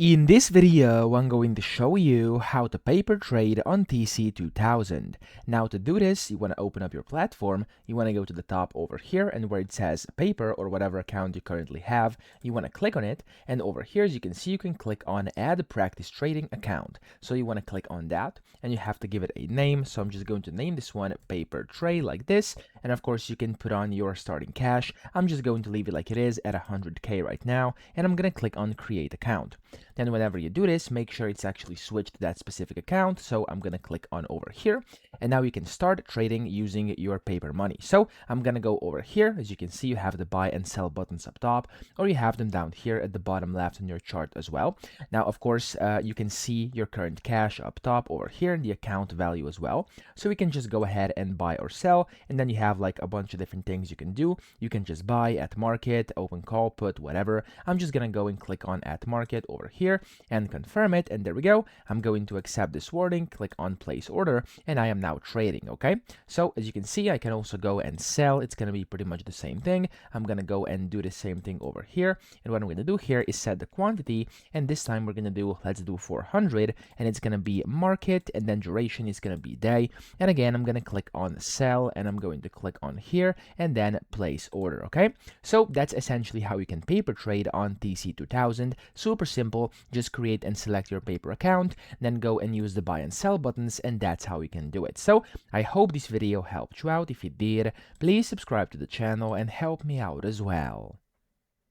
In this video, I'm going to show you how to paper trade on TC2000. Now to do this, you want to open up your platform, you want to go to the top over here, and where it says paper or whatever account you currently have, you want to click on it, and over here as you can see, you can click on add practice trading account. So you want to click on that, and you have to give it a name. So I'm just going to name this one paper trade like this, and of course you can put on your starting cash. I'm just going to leave it like it is at 100k right now, and I'm going to click on create account. Then whenever you do this, make sure it's actually switched to that specific account. So I'm going to click on over here, and now you can start trading using your paper money. So I'm going to go over here. As you can see, you have the buy and sell buttons up top, or you have them down here at the bottom left on your chart as well. Now, of course, you can see your current cash up top over here and the account value as well. So we can just go ahead and buy or sell, and then you have like a bunch of different things you can do. You can just buy at market, open call, put, whatever. I'm just going to go and click on at market over here and confirm it, and there we go. I'm going to accept this warning, click on place order, and I am now trading. Okay, so as you can see, I can also go and sell. It's going to be pretty much the same thing. I'm going to go and do the same thing over here, and what I'm going to do here is set the quantity, and this time we're going to do, let's do 400, and it's going to be market, and then duration is going to be day. And again, I'm going to click on sell, and I'm going to click on here and then place order. Okay, so that's essentially how you can paper trade on TC2000. Super simple. Just create and select your paper account, then go and use the buy and sell buttons, and that's how you can do it. So I hope this video helped you out. If it did, please subscribe to the channel and help me out as well.